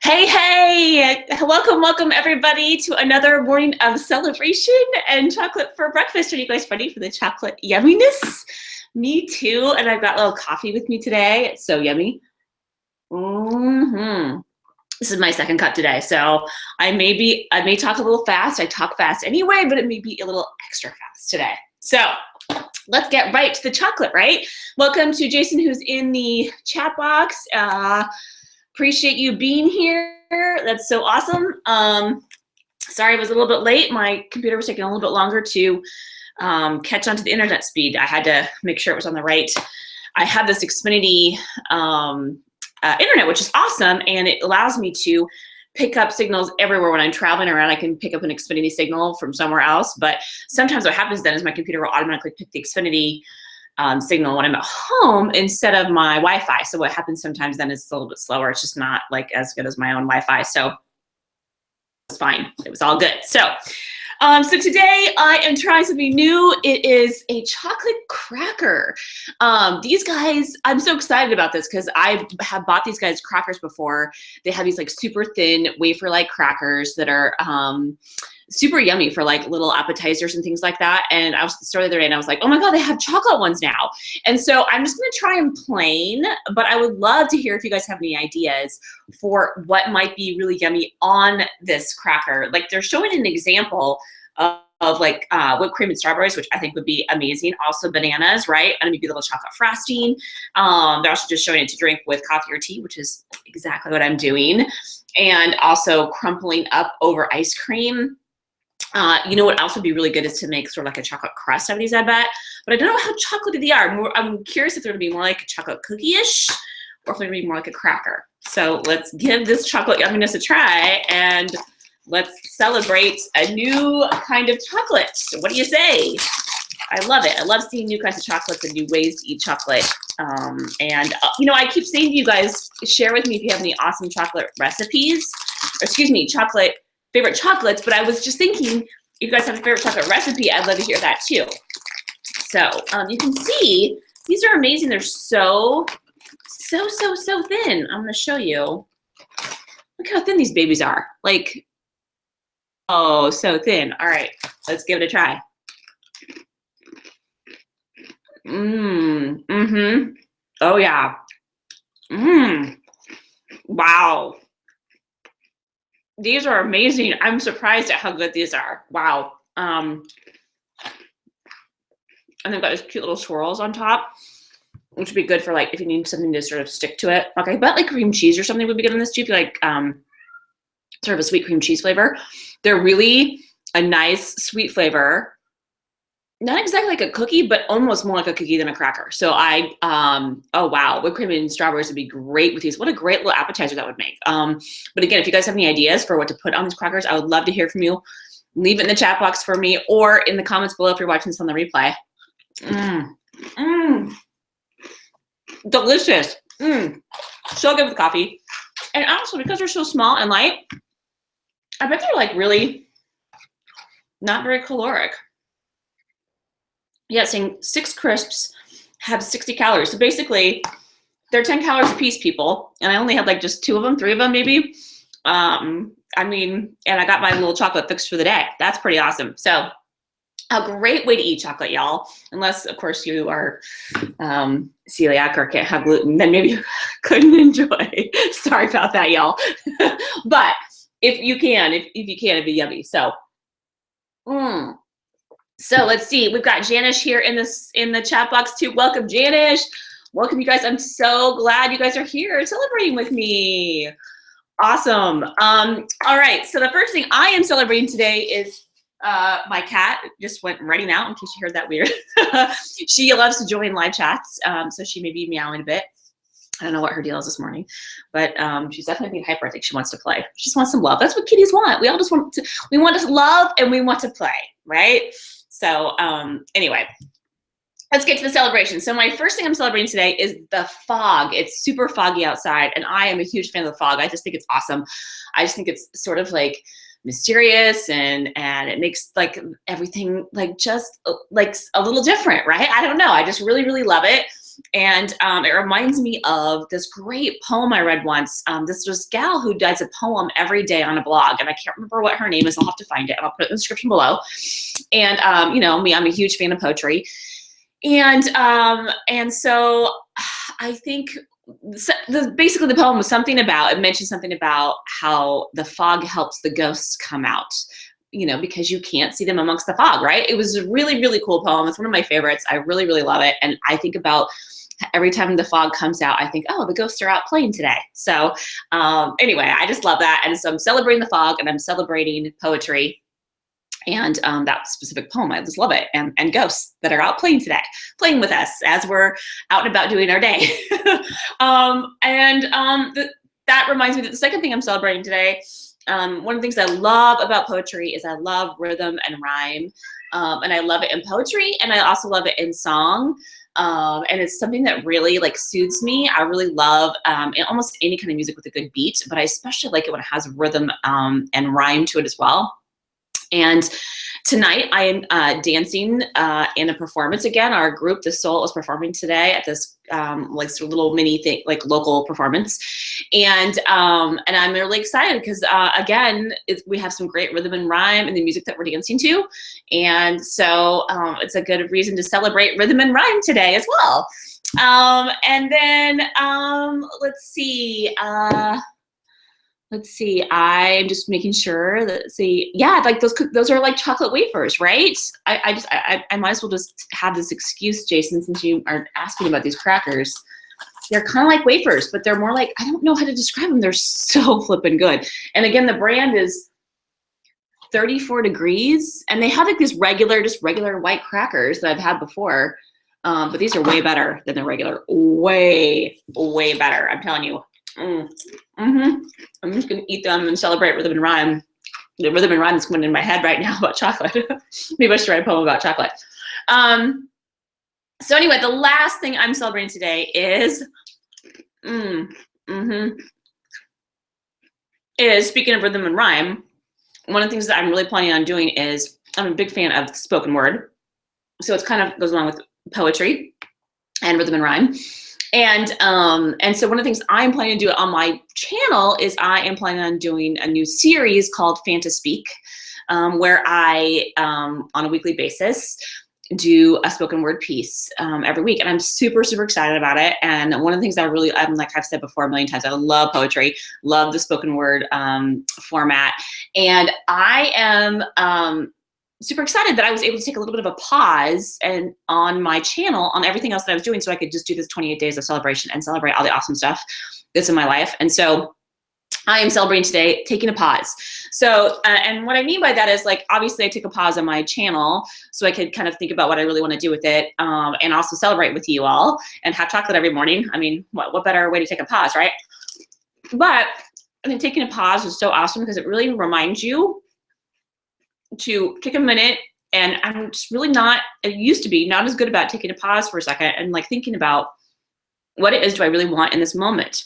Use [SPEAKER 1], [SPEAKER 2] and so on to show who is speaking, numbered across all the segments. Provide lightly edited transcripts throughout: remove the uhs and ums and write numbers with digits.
[SPEAKER 1] Hey, hey, welcome everybody to another morning of celebration and chocolate for breakfast. Are you guys ready for the chocolate yumminess? Me too, and I've got a little coffee with me today. It's so yummy. This is my second cup today, so I may talk a little fast. I talk fast anyway, but it may be a little extra fast today. So let's get right to the chocolate, right? Welcome to Jason, who's in the chat box. Appreciate you being here. That's so awesome. Sorry I was a little bit late. My computer was taking a little bit longer to catch on to the internet speed. I had to make sure it was on the right. I have this Xfinity internet, which is awesome, and it allows me to pick up signals everywhere. When I'm traveling around, I can pick up an Xfinity signal from somewhere else, but sometimes what happens then is my computer will automatically pick the Xfinity signal when I'm at home instead of my Wi-Fi. So what happens sometimes then is it's a little bit slower. It's just not like as good as my own Wi-Fi. So it's fine. It was all good. So today I am trying something new. It is a chocolate cracker. These guys, I'm so excited about this because I have bought these guys crackers before. They have these like super thin wafer-like crackers that are super yummy for like little appetizers and things like that. And I was at the store the other day and I was like, oh my God, they have chocolate ones now. And so I'm just gonna try them plain, but I would love to hear if you guys have any ideas for what might be really yummy on this cracker. Like they're showing an example of like whipped cream and strawberries, which I think would be amazing. Also bananas, right? And maybe a little chocolate frosting. They're also just showing it to drink with coffee or tea, which is exactly what I'm doing. And also crumpling up over ice cream. You know what else would be really good is to make sort of like a chocolate crust out of these, I bet. But I don't know how chocolatey they are. I'm curious if they're gonna be more like a chocolate cookie-ish or if they're gonna be more like a cracker. So let's give this chocolate yumminess a try and let's celebrate a new kind of chocolate. So what do you say? I love it. I love seeing new kinds of chocolates and new ways to eat chocolate. You know, I keep saying to you guys, share with me if you have any awesome chocolate recipes, or excuse me, favorite chocolates, but I was just thinking, if you guys have a favorite chocolate recipe, I'd love to hear that too. So you can see, these are amazing. They're so thin. I'm gonna show you. Look how thin these babies are. Like, oh, so thin. All right, let's give it a try. Oh yeah. Wow. These are amazing. I'm surprised at how good these are. Wow. And they've got these cute little swirls on top, which would be good for like if you need something to sort of stick to it. Okay, but like cream cheese or something would be good on this too. If you like sort of a sweet cream cheese flavor. They're really a nice sweet flavor. Not exactly like a cookie, but almost more like a cookie than a cracker. So oh wow, whipped cream and strawberries would be great with these. What a great little appetizer that would make. But again, if you guys have any ideas for what to put on these crackers, I would love to hear from you. Leave it in the chat box for me or in the comments below if you're watching this on the replay. Delicious. So good with coffee. And also because they're so small and light, I bet they're like really not very caloric. Yeah, saying 6 crisps have 60 calories. So basically, they're 10 calories a piece, people. And I only had like just 2 of them, 3 of them maybe. I mean, and I got my little chocolate fix for the day. That's pretty awesome. So a great way to eat chocolate, y'all. Unless, of course, you are celiac or can't have gluten, then maybe you couldn't enjoy. Sorry about that, y'all. But if you can, it'd be yummy. So, So let's see. We've got Janish here in the chat box too. Welcome, Janish. Welcome, you guys. I'm so glad you guys are here celebrating with me. Awesome. All right. So the first thing I am celebrating today is my cat just went running out in case you heard that weird. She loves to join live chats, so she may be meowing a bit. I don't know what her deal is this morning, but she's definitely being hyper. I think she wants to play. She just wants some love. That's what kitties want. We all just want to love and we want to play, right? So anyway, let's get to the celebration. So my first thing I'm celebrating today is the fog. It's super foggy outside, and I am a huge fan of the fog. I just think it's awesome. I just think it's sort of like mysterious and it makes like everything like just like a little different, right? I don't know. I just really, really love it. And it reminds me of this great poem I read once. This was gal who does a poem every day on a blog, and I can't remember what her name is. I'll have to find it, and I'll put it in the description below. And you know me, I'm a huge fan of poetry. And so I think basically the poem was something about, it mentioned something about how the fog helps the ghosts come out, you know, because you can't see them amongst the fog, right? It was a really, really cool poem. It's one of my favorites. I really, really love it. And I think about every time the fog comes out, I think, oh, the ghosts are out playing today. So anyway, I just love that. And so I'm celebrating the fog, and I'm celebrating poetry. And that specific poem, I just love it. And ghosts that are out playing today, playing with us as we're out and about doing our day. That reminds me that the second thing I'm celebrating today, one of the things I love about poetry is I love rhythm and rhyme. And I love it in poetry, and I also love it in song. And it's something that really like soothes me. I really love almost any kind of music with a good beat, but I especially like it when it has rhythm and rhyme to it as well. And tonight I am dancing in a performance again. Our group, The Soul, is performing today at this like sort of little mini thing, like local performance. And I'm really excited because again, we have some great rhythm and rhyme in the music that we're dancing to. And so it's a good reason to celebrate rhythm and rhyme today as well. And then let's see. I'm just making sure that, yeah, like those are like chocolate wafers, right? I might as well just have this excuse, Jason, since you are asking about these crackers. They're kind of like wafers, but they're more like, I don't know how to describe them. They're so flippin' good. And again, the brand is 34 Degrees, and they have like these just regular white crackers that I've had before. But these are way better than the regular, way, way better. I'm telling you. I'm just gonna eat them and celebrate rhythm and rhyme. The rhythm and rhyme is coming in my head right now about chocolate. Maybe I should write a poem about chocolate. So anyway, the last thing I'm celebrating today is, speaking of rhythm and rhyme, one of the things that I'm really planning on doing is, I'm a big fan of spoken word. So it's kind of goes along with poetry and rhythm and rhyme. And so one of the things I'm planning to do on my channel is I am planning on doing a new series called Fanta Speak, where I, on a weekly basis, do a spoken word piece every week. And I'm super, super excited about it. And one of the things like I've said before a million times, I love poetry, love the spoken word format. And I am super excited that I was able to take a little bit of a pause on my channel on everything else that I was doing, so I could just do this 28 days of celebration and celebrate all the awesome stuff that's in my life. And so I am celebrating today, taking a pause. So, and what I mean by that is, like, obviously I took a pause on my channel so I could kind of think about what I really want to do with it, and also celebrate with you all and have chocolate every morning. I mean, what better way to take a pause, right? But I think taking a pause is so awesome because it really reminds you to take a minute. And I'm just really not, I used to be not as good about taking a pause for a second and like thinking about what it is do I really want in this moment.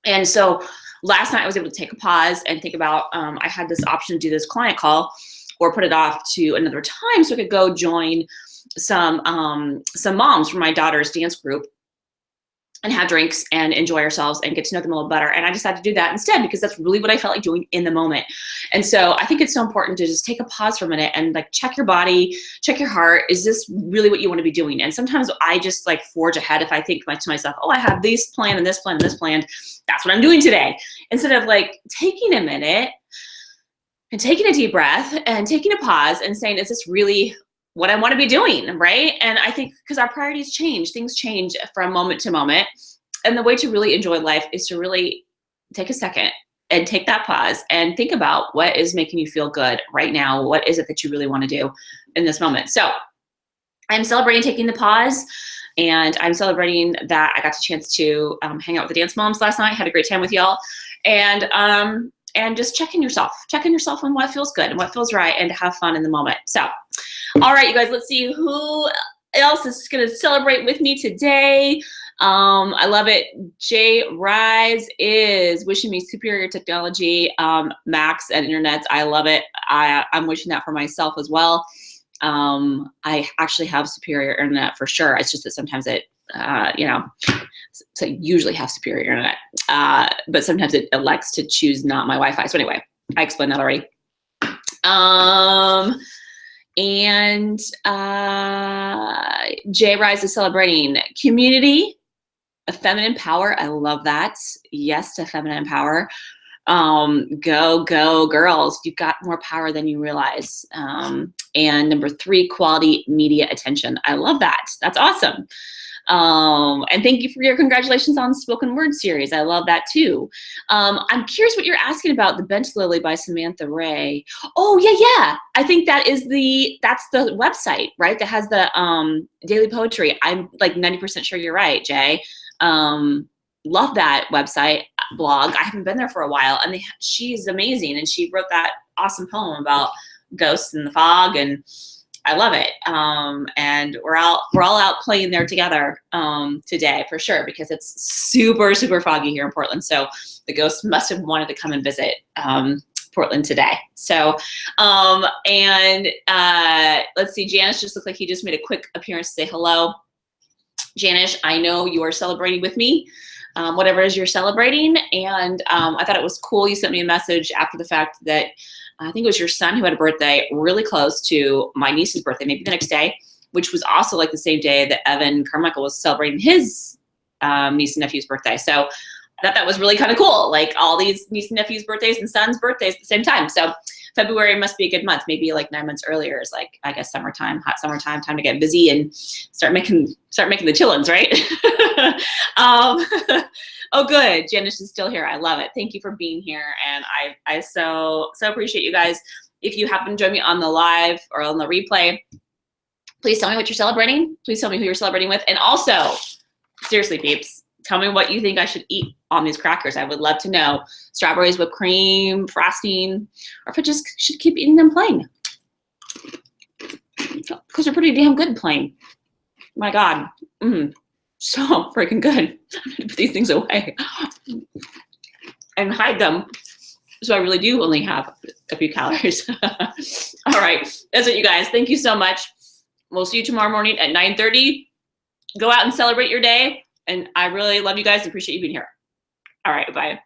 [SPEAKER 1] And so last night I was able to take a pause and think about, I had this option to do this client call or put it off to another time so I could go join some moms from my daughter's dance group and have drinks and enjoy ourselves and get to know them a little better. And I decided to do that instead because that's really what I felt like doing in the moment. And so I think it's so important to just take a pause for a minute and like check your body, check your heart. Is this really what you want to be doing? And sometimes I just like forge ahead if I think to myself, oh, I have this plan and this plan and this plan. That's what I'm doing today. Instead of like taking a minute and taking a deep breath and taking a pause and saying, is this really what I want to be doing, right? And I think because our priorities change, things change from moment to moment. And the way to really enjoy life is to really take a second and take that pause and think about what is making you feel good right now. What is it that you really want to do in this moment? So I'm celebrating taking the pause, and I'm celebrating that I got the chance to hang out with the dance moms last night. Had a great time with y'all. And just checking yourself on what feels good and what feels right, and have fun in the moment. So, all right, you guys, let's see who else is going to celebrate with me today. I love it. Jay Rise is wishing me superior technology, Macs and internets. I love it. I'm wishing that for myself as well. I actually have superior internet for sure. It's just that sometimes it, so I usually have superior internet, but sometimes it elects to choose not my Wi-Fi. So anyway, I explained that already. And Jay Rise is celebrating community, a feminine power. I love that. Yes to feminine power. Go girls. You've got more power than you realize. And number 3, quality media attention. I love that. That's awesome. And thank you for your congratulations on spoken word series. I love that too. I'm curious what you're asking about the Bentlily by Samantha Ray. Oh yeah. I think that's the website, right? That has the daily poetry. I'm like 90% sure you're right, Jay. Love that website blog. I haven't been there for a while, and she's amazing. And she wrote that awesome poem about ghosts in the fog, and I love it. And we're all out playing there together today for sure, because it's super, super foggy here in Portland. So the ghosts must have wanted to come and visit Portland today. So, let's see, Janice just looked like he just made a quick appearance to say hello. Janice, I know you are celebrating with me, whatever it is you're celebrating. And I thought it was cool. You sent me a message after the fact that I think it was your son who had a birthday really close to my niece's birthday, maybe the next day, which was also like the same day that Evan Carmichael was celebrating his niece and nephew's birthday. So I thought that was really kind of cool, like all these niece and nephew's birthdays and son's birthdays at the same time. So February must be a good month. Maybe like 9 months earlier is like, I guess, summertime, hot summertime, time to get busy and start making the chillins, right? Oh, good. Janice is still here. I love it. Thank you for being here. And I so appreciate you guys. If you happen to join me on the live or on the replay, please tell me what you're celebrating. Please tell me who you're celebrating with. And also, seriously, peeps, tell me what you think I should eat on these crackers. I would love to know. Strawberries, whipped cream, frosting, or if I just should keep eating them plain. Because they're pretty damn good plain. My God. So freaking good. I'm gonna put these things away and hide them, so I really do only have a few calories. All right, that's it, you guys. Thank you so much. We'll see you tomorrow morning at 9:30. Go out and celebrate your day, and I really love you guys and appreciate you being here. All right, bye.